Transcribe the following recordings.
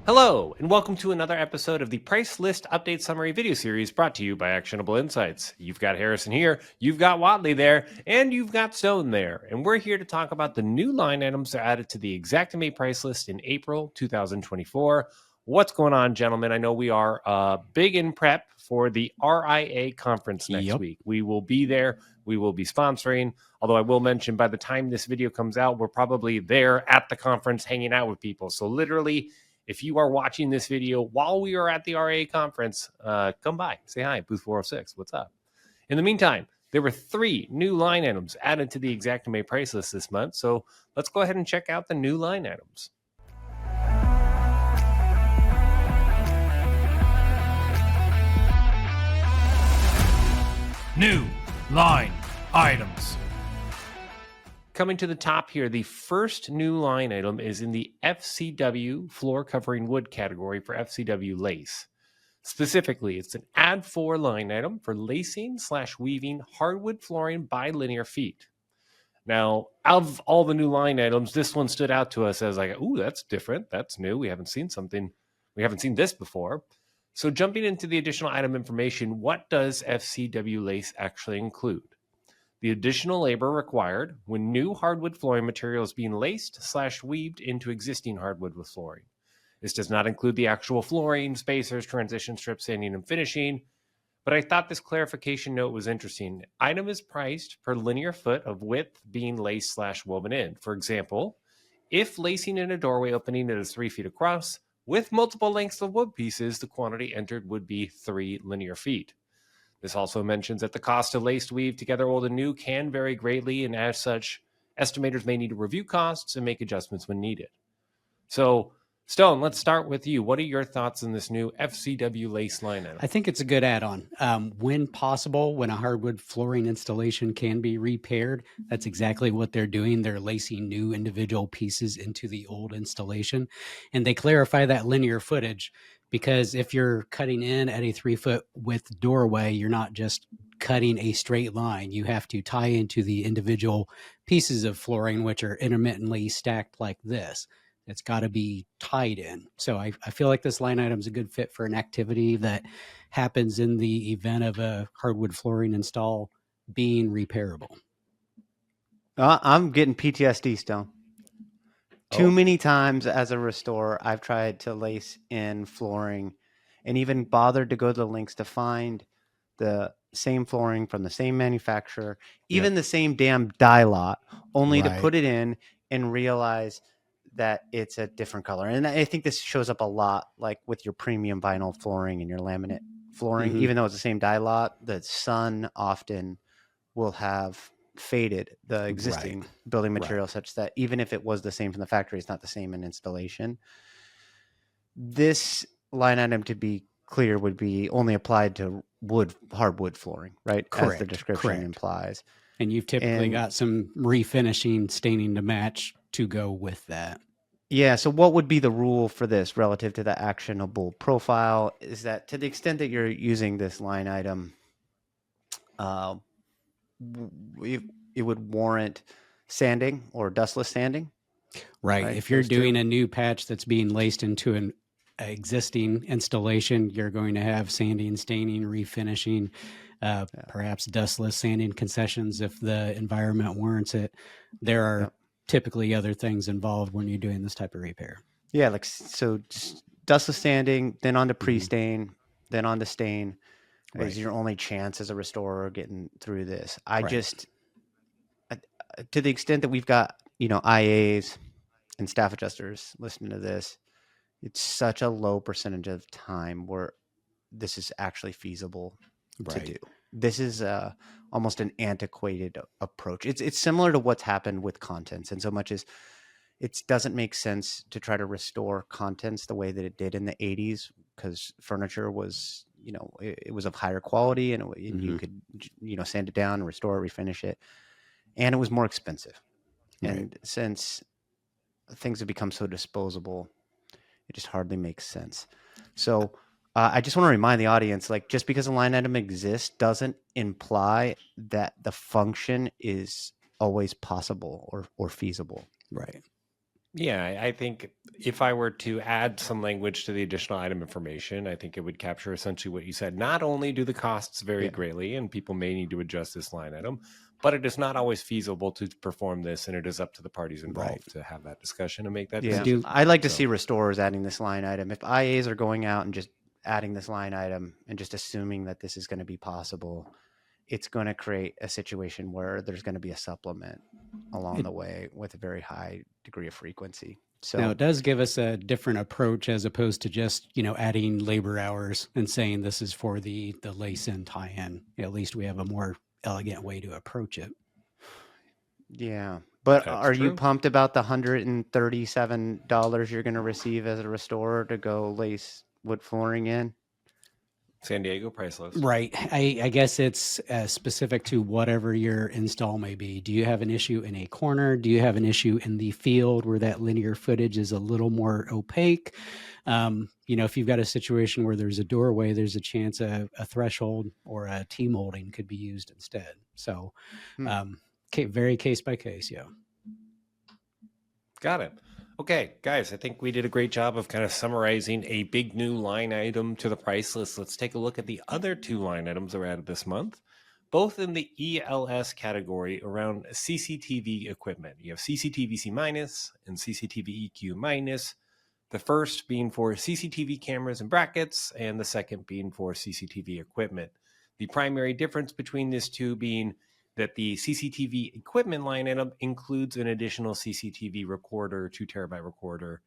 Hello, and welcome to another episode of the Price List Update Summary video series brought to you by Actionable Insights. You've got Harrison here, you've got Whatley there, and you've got Stone there. And we're here to talk about the new line items that are added to the Xactimate price list in April 2024. What's going on, gentlemen? I know we are big in prep for the RIA conference next week. We will be there. We will be sponsoring. Although I will mention by the time this video comes out, we're probably there at the conference hanging out with people. So literally, if you are watching this video while we are at the RA conference, come by, say hi, booth 406. What's up? In the meantime, there were 3 new line items added to the Xactimate price list this month. So let's go ahead and check out the new line items. New line items. Coming to the top here, the first new line item is in the FCW floor covering wood category for FCW lace. Specifically, it's an add 4 line item for lacing/weaving hardwood flooring by linear feet. Now, out of all the new line items, this one stood out to us as like, ooh, that's different. That's new. We haven't seen this before. So jumping into the additional item information, what does FCW lace actually include? The additional labor required when new hardwood flooring material is being laced/weaved into existing hardwood with flooring. This does not include the actual flooring, spacers, transition strips, sanding, and finishing, but I thought this clarification note was interesting. Item is priced per linear foot of width being laced/woven in. For example, if lacing in a doorway opening that is 3 feet across, with multiple lengths of wood pieces, the quantity entered would be 3 linear feet. This also mentions that the cost of laced weave together old and new can vary greatly, and as such, estimators may need to review costs and make adjustments when needed. So, Stone, let's start with you. What are your thoughts on this new FCW lace line item? I think it's a good add-on. When possible, when a hardwood flooring installation can be repaired, that's exactly what they're doing. They're lacing new individual pieces into the old installation. And they clarify that linear footage because if you're cutting in at a 3-foot width doorway, you're not just cutting a straight line. You have to tie into the individual pieces of flooring, which are intermittently stacked like this. It's got to be tied in. So I feel like this line item is a good fit for an activity that happens in the event of a hardwood flooring install being repairable. I'm getting PTSD, Stone. Too many times as a restorer, I've tried to lace in flooring and even bothered to go to the links to find the same flooring from the same manufacturer, even the same damn dye lot, only to put it in and realize that it's a different color. And I think this shows up a lot, like with your premium vinyl flooring and your laminate flooring. Even though it's the same dye lot, the sun often will have faded the existing building material such that even if it was the same from the factory, it's not the same in installation. This line item, to be clear, would be only applied to hardwood flooring, right? Correct. As the description implies. And you've typically got some refinishing, staining to match to go with that. Yeah. So what would be the rule for this relative to the actionable profile is that to the extent that you're using this line item, it would warrant sanding or dustless sanding. Right. If you're doing a new patch that's being laced into an existing installation, you're going to have sanding, staining, refinishing, perhaps dustless sanding concessions if the environment warrants it. There are typically other things involved when you're doing this type of repair. Yeah, like so dustless sanding, then on to pre-stain, then on to stain is your only chance as a restorer getting through this. To the extent that we've got, IAs and staff adjusters listening to this, it's such a low percentage of time where this is actually feasible to do. This is almost an antiquated approach. It's similar to what's happened with contents, in so much as it doesn't make sense to try to restore contents the way that it did in the 80s, because furniture was, it was of higher quality, and you could, sand it down, restore it, refinish it, and it was more expensive. And since things have become so disposable, it just hardly makes sense. So I just want to remind the audience, like, just because a line item exists doesn't imply that the function is always possible or feasible. Right. Yeah, I think if I were to add some language to the additional item information, I think it would capture essentially what you said. Not only do the costs vary Yeah. greatly and people may need to adjust this line item, but it is not always feasible to perform this, and it is up to the parties involved Right. to have that discussion and make that Yeah. decision. I'd like to So- see restorers adding this line item. If IAs are going out and just adding this line item and just assuming that this is going to be possible, it's going to create a situation where there's going to be a supplement along the way with a very high degree of frequency. So Now, it does give us a different approach as opposed to just, adding labor hours and saying this is for the lace in tie-in. At least we have a more elegant way to approach it. yeah. But That's are you true. pumped about the $137 you're going to receive as a restorer to go lace wood flooring in? San Diego price list. Right. I guess it's specific to whatever your install may be. Do you have an issue in a corner? Do you have an issue in the field where that linear footage is a little more opaque? If you've got a situation where there's a doorway, there's a chance a threshold or a T-molding could be used instead. So very case by case, yeah. Got it. Okay, guys, I think we did a great job of kind of summarizing a big new line item to the price list. Let's take a look at the other two line items that were added this month, both in the ELS category around CCTV equipment. You have CCTV C- and CCTV EQ-. The first being for CCTV cameras and brackets, and the second being for CCTV equipment. The primary difference between these two being that the CCTV equipment line item includes an additional CCTV recorder, 2 terabyte recorder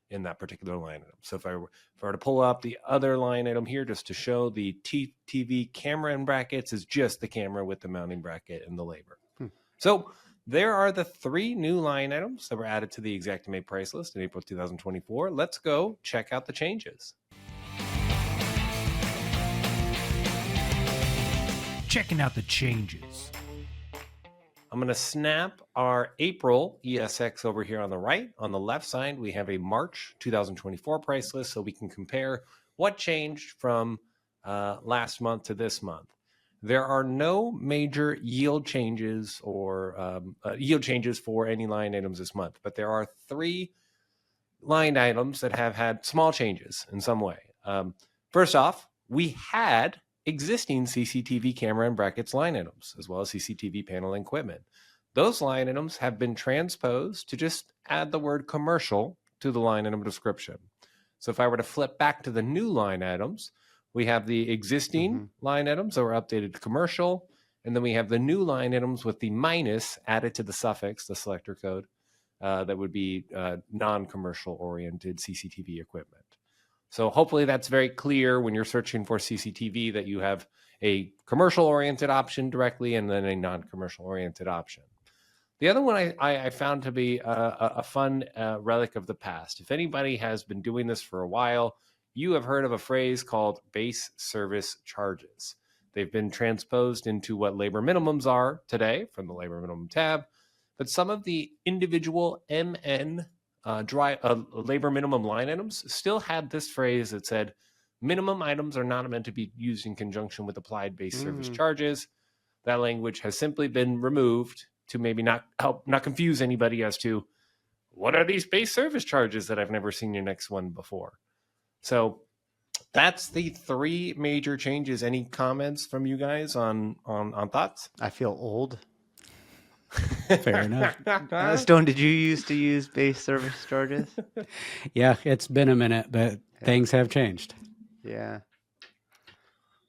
in that particular line item. So if I were to pull up the other line item here just to show, the TV camera and brackets is just the camera with the mounting bracket and the labor. So there are the 3 new line items that were added to the Xactimate price list in April 2024. Let's go check out the changes. Checking out the changes. I'm going to snap our April ESX over here on the right. On the left side, we have a March 2024 price list, so we can compare what changed from last month to this month. There are no major yield changes or yield changes for any line items this month, but there are 3 line items that have had small changes in some way. First off, we had existing CCTV camera and brackets line items, as well as CCTV panel and equipment. Those line items have been transposed to just add the word commercial to the line item description. So if I were to flip back to the new line items, we have the existing line items that were updated to commercial, and then we have the new line items with the minus added to the suffix, the selector code, that would be non-commercial oriented CCTV equipment. So hopefully that's very clear when you're searching for CCTV that you have a commercial-oriented option directly and then a non-commercial-oriented option. The other one I found to be a fun relic of the past. If anybody has been doing this for a while, you have heard of a phrase called base service charges. They've been transposed into what labor minimums are today from the labor minimum tab, but some of the individual MN labor minimum line items still had this phrase that said, minimum items are not meant to be used in conjunction with applied base service charges. That language has simply been removed to maybe not confuse anybody as to what are these base service charges that I've never seen your next one before. So that's the 3 major changes. Any comments from you guys on thoughts? I feel old. Fair enough. Stone, did you used to use base service charges? Yeah, it's been a minute, but things have changed. Yeah.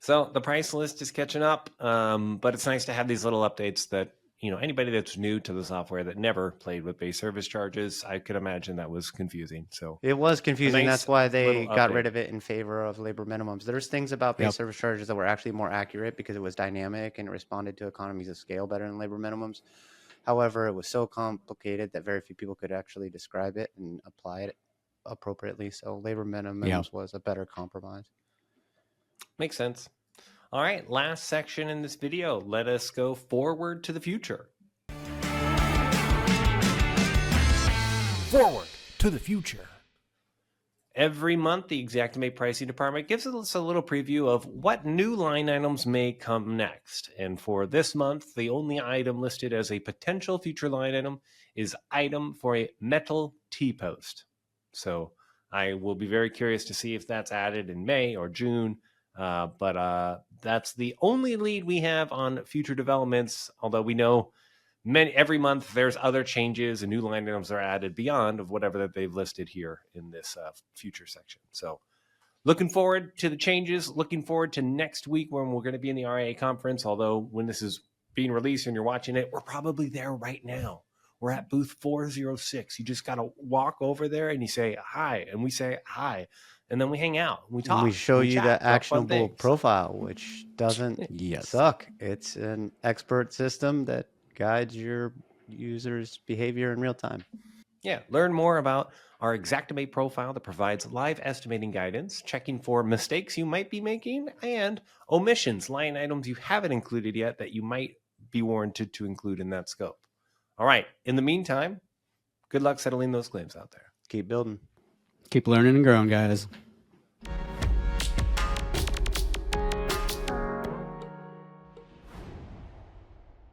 So the price list is catching up, but it's nice to have these little updates that, anybody that's new to the software that never played with base service charges, I could imagine that was confusing. So it was confusing. nice That's why they little got update. rid of it in favor of labor minimums. There's things about base Yep. service charges that were actually more accurate because it was dynamic and it responded to economies of scale better than labor minimums. However, it was so complicated that very few people could actually describe it and apply it appropriately. So labor minimums was a better compromise. Makes sense. All right, last section in this video. Let us go forward to the future. Forward to the future. Every month, the Xactimate pricing department gives us a little preview of what new line items may come next. And for this month, the only item listed as a potential future line item is item for a metal T-post. So I will be very curious to see if that's added in May or June. But that's the only lead we have on future developments, although we know every month there's other changes and new line items are added beyond of whatever that they've listed here in this future section. So looking forward to the changes, looking forward to next week when we're going to be in the RIA conference, although when this is being released and you're watching it, we're probably there right now. We're at booth 406. You just got to walk over there and you say hi, and we say hi, and then we hang out. We talk. We show you chat, the talk fun actionable things. profile, which doesn't Yes. suck. It's an expert system that guides your user's behavior in real time. Yeah, learn more about our Xactimate profile that provides live estimating guidance, checking for mistakes you might be making, and omissions, line items you haven't included yet that you might be warranted to include in that scope. All right, in the meantime, good luck settling those claims out there. Keep building. Keep learning and growing, guys.